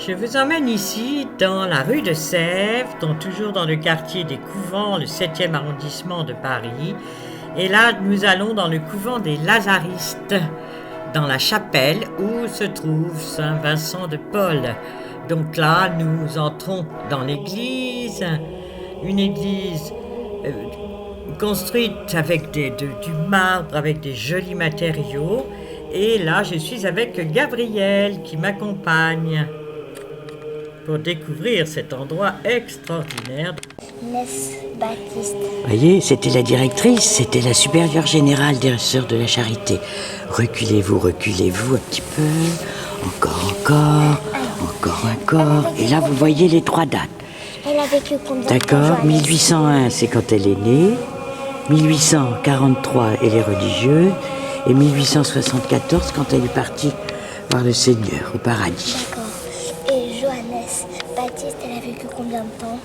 Je vous emmène ici dans la rue de Sèvres, toujours dans le quartier des Couvents, le 7e arrondissement de Paris. Et là, nous allons dans le couvent des Lazaristes, dans la chapelle où se trouve Saint Vincent de Paul. Donc là, nous entrons dans l'église, une église construite avec du marbre, avec des jolis matériaux. Et là, je suis avec Gabrielle qui m'accompagne pour découvrir cet endroit extraordinaire. Messe Baptiste. Voyez, c'était la directrice, c'était la supérieure générale des Sœurs de la Charité. Reculez-vous un petit peu. Encore. Et là, vous voyez les 3 dates. Elle a vécu combien de temps? D'accord, 1801, c'est quand elle est née. 1843, elle est religieuse. Et 1874, quand elle est partie voir le Seigneur au paradis. D'accord. Et Johannes Baptiste, elle a vécu combien de temps?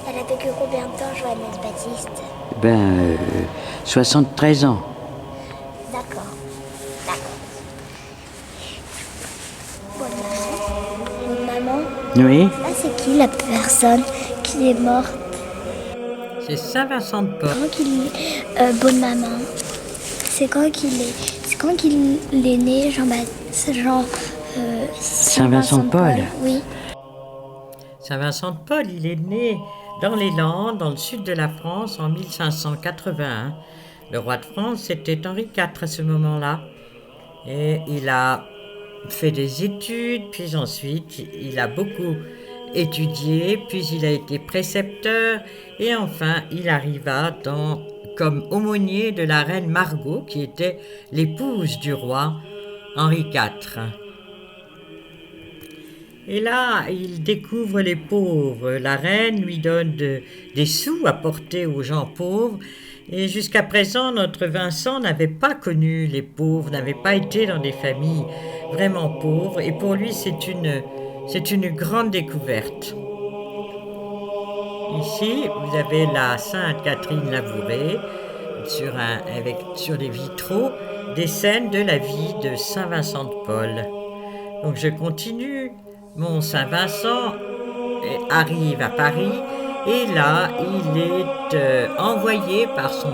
Elle a vécu combien de temps, Johannes Baptiste? 73 ans. D'accord. Bonne maman. Oui. Là, c'est qui la personne qui est morte? C'est Saint Vincent de Paul. Quand qu'il bonne maman. C'est quand qu'il est né, Saint Vincent de Paul. Oui. Saint Vincent de Paul, il est né dans les Landes, dans le sud de la France, en 1581. Le roi de France, c'était Henri IV à ce moment-là. Et il a fait des études, puis ensuite, il a beaucoup étudié, puis il a été précepteur, et enfin, il arriva comme aumônier de la reine Margot, qui était l'épouse du roi Henri IV. Et là, il découvre les pauvres. La reine lui donne des sous à porter aux gens pauvres. Et jusqu'à présent, notre Vincent n'avait pas connu les pauvres, n'avait pas été dans des familles vraiment pauvres. Et pour lui, c'est une grande découverte. Ici, vous avez la Sainte Catherine Labourée sur les vitraux des scènes de la vie de Saint Vincent de Paul. Donc je continue. Mon Saint Vincent arrive à Paris et là, il est envoyé par son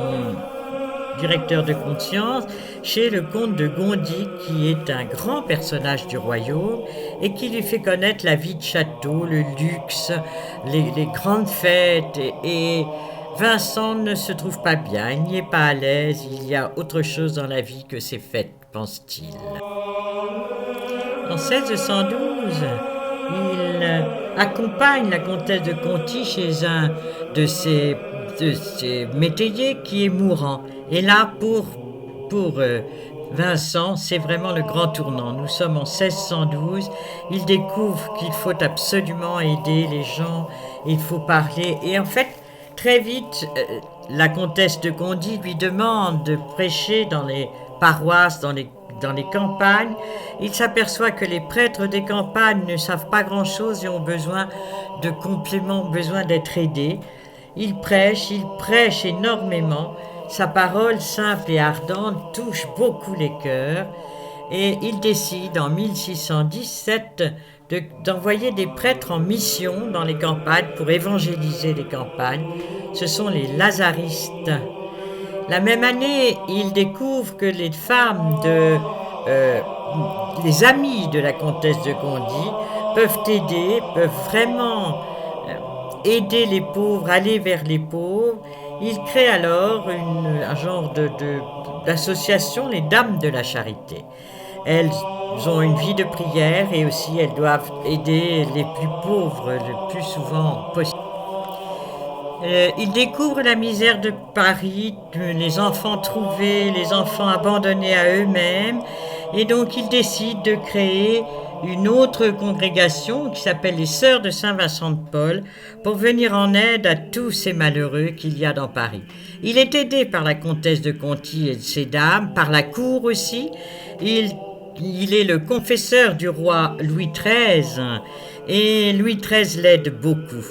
directeur de conscience chez le comte de Gondy, qui est un grand personnage du royaume et qui lui fait connaître la vie de château, le luxe, les grandes fêtes. Et Vincent ne se trouve pas bien, il n'y est pas à l'aise, il y a autre chose dans la vie que ces fêtes, pense-t-il. En 1612, il accompagne la comtesse de Conti chez un de ses métayers qui est mourant. Et là, pour Vincent, c'est vraiment le grand tournant. Nous sommes en 1612. Il découvre qu'il faut absolument aider les gens, il faut parler. Et en fait, très vite, la comtesse de Conti lui demande de prêcher dans les paroisses, dans les campagnes. Il s'aperçoit que les prêtres des campagnes ne savent pas grand-chose et ont besoin de compléments, ont besoin d'être aidés. Il prêche énormément. Sa parole simple et ardente touche beaucoup les cœurs et il décide en 1617 d'envoyer des prêtres en mission dans les campagnes pour évangéliser les campagnes. Ce sont les Lazaristes. La même année, il découvre que les femmes les amies de la comtesse de Gondy peuvent vraiment aider les pauvres, aller vers les pauvres. Il crée alors un genre d'association, les Dames de la Charité. Elles ont une vie de prière et aussi elles doivent aider les plus pauvres le plus souvent possible. Il découvre la misère de Paris, les enfants trouvés, les enfants abandonnés à eux-mêmes, et donc il décide de créer une autre congrégation qui s'appelle les Sœurs de Saint Vincent de Paul pour venir en aide à tous ces malheureux qu'il y a dans Paris. Il est aidé par la comtesse de Conti et de ses dames, par la cour aussi. Il est le confesseur du roi Louis XIII et Louis XIII l'aide beaucoup.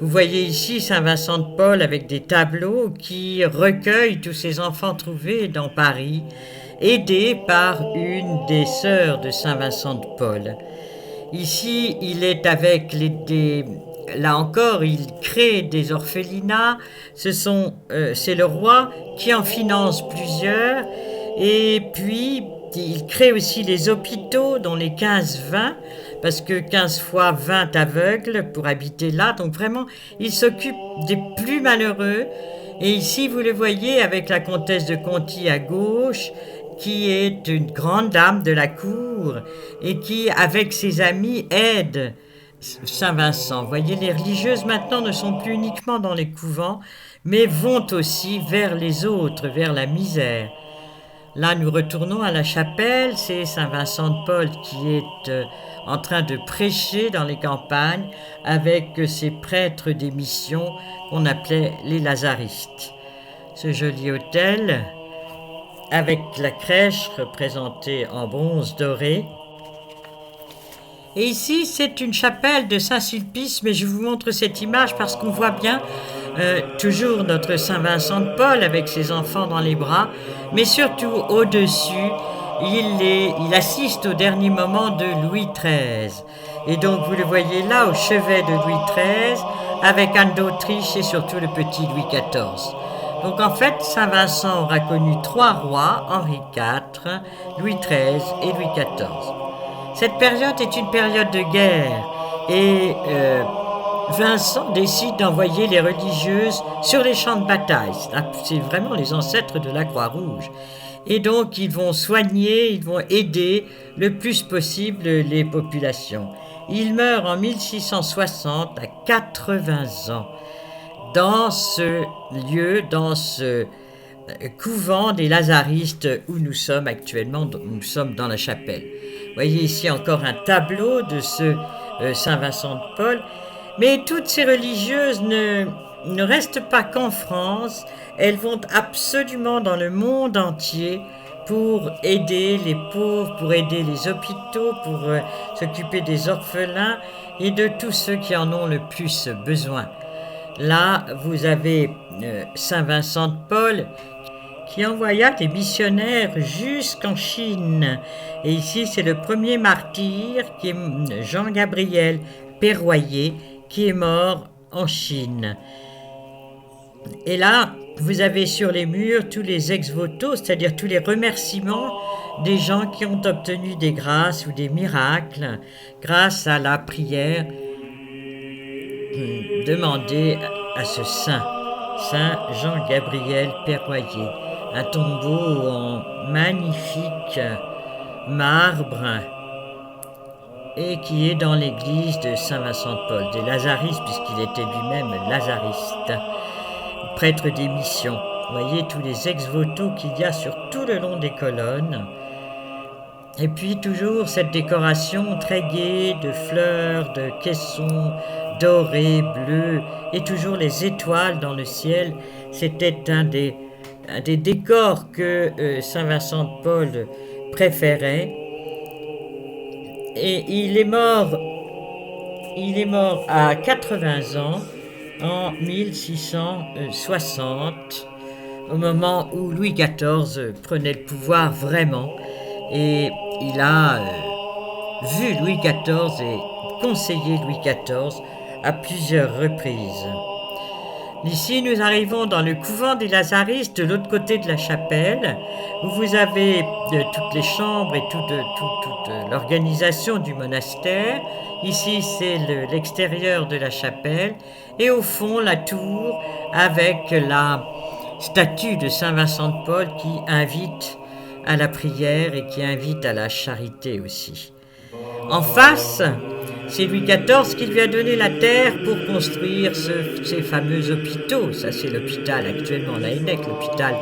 Vous voyez ici Saint Vincent de Paul avec des tableaux qui recueillent tous ces enfants trouvés dans Paris, aidés par une des sœurs de Saint Vincent de Paul. Ici, il est avec là encore, il crée des orphelinats. C'est le roi qui en finance plusieurs. Et puis, il crée aussi les hôpitaux, dont les 15-20, parce que 15 fois 20 aveugles pour habiter là. Donc vraiment, il s'occupe des plus malheureux. Et ici, vous le voyez avec la comtesse de Conti à gauche, qui est une grande dame de la cour et qui, avec ses amis, aide Saint-Vincent. Vous voyez, les religieuses maintenant ne sont plus uniquement dans les couvents, mais vont aussi vers les autres, vers la misère. Là, nous retournons à la chapelle, c'est Saint-Vincent de Paul qui est en train de prêcher dans les campagnes avec ses prêtres des missions qu'on appelait les lazaristes. Ce joli autel, avec la crèche représentée en bronze doré. Et ici, c'est une chapelle de Saint-Sulpice, mais je vous montre cette image parce qu'on voit bien toujours notre Saint-Vincent de Paul avec ses enfants dans les bras, mais surtout au-dessus, il assiste au dernier moment de Louis XIII. Et donc, vous le voyez là, au chevet de Louis XIII, avec Anne d'Autriche et surtout le petit Louis XIV. Donc en fait, Saint-Vincent aura connu 3 rois, Henri IV, Louis XIII et Louis XIV. Cette période est une période de guerre et Vincent décide d'envoyer les religieuses sur les champs de bataille. C'est vraiment les ancêtres de la Croix-Rouge. Et donc ils vont soigner, ils vont aider le plus possible les populations. Il meurt en 1660 à 80 ans. Dans ce lieu, dans ce couvent des Lazaristes où nous sommes actuellement, nous sommes dans la chapelle. Vous voyez ici encore un tableau de ce Saint-Vincent de Paul. Mais toutes ces religieuses ne restent pas qu'en France, elles vont absolument dans le monde entier pour aider les pauvres, pour aider les hôpitaux, pour s'occuper des orphelins et de tous ceux qui en ont le plus besoin. Là, vous avez Saint-Vincent de Paul qui envoya des missionnaires jusqu'en Chine. Et ici, c'est le premier martyr qui est Jean-Gabriel Perroyer, qui est mort en Chine. Et là, vous avez sur les murs tous les ex-voto, c'est-à-dire tous les remerciements des gens qui ont obtenu des grâces ou des miracles grâce à la prière demandée à ce saint Jean-Gabriel Perroyer. Un tombeau en magnifique marbre et qui est dans l'église de Saint-Vincent de Paul, des Lazaristes, puisqu'il était lui-même lazariste, prêtre des missions. Vous voyez tous les ex-voto qu'il y a sur tout le long des colonnes. Et puis toujours cette décoration très gaie de fleurs, de caissons dorés, bleus, et toujours les étoiles dans le ciel. C'était un des décors que Saint-Vincent de Paul préférait. Et il est mort à 80 ans en 1660, au moment où Louis XIV prenait le pouvoir vraiment. Et il a vu Louis XIV et conseillé Louis XIV à plusieurs reprises. Ici, nous arrivons dans le couvent des Lazaristes, de l'autre côté de la chapelle, où vous avez toutes les chambres et toute l'organisation du monastère. Ici, c'est l'extérieur de la chapelle. Et au fond, la tour avec la statue de Saint-Vincent de Paul qui invite à la prière et qui invite à la charité aussi. En face, c'est Louis XIV qui lui a donné la terre pour construire ces fameux hôpitaux. Ça, c'est l'hôpital actuellement, la Hennec, l'hôpital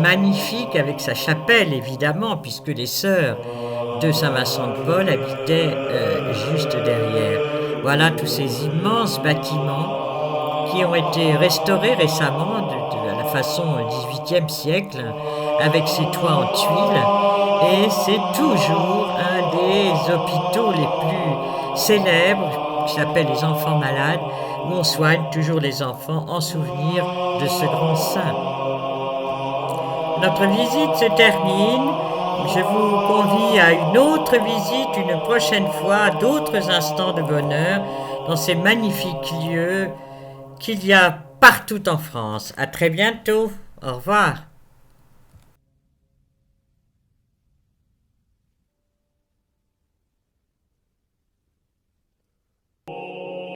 magnifique avec sa chapelle, évidemment, puisque les sœurs de Saint-Vincent de Paul habitaient juste derrière. Voilà tous ces immenses bâtiments qui ont été restaurés récemment à la façon XVIIIe siècle, avec ses toits en tuiles. Et c'est toujours un des hôpitaux les plus célèbres, qui s'appelle les enfants malades, où on soigne toujours les enfants en souvenir de ce grand saint. Notre visite se termine Je vous convie à une autre visite une prochaine fois, à d'autres instants de bonheur dans ces magnifiques lieux qu'il y a partout en France. À très bientôt. Au revoir.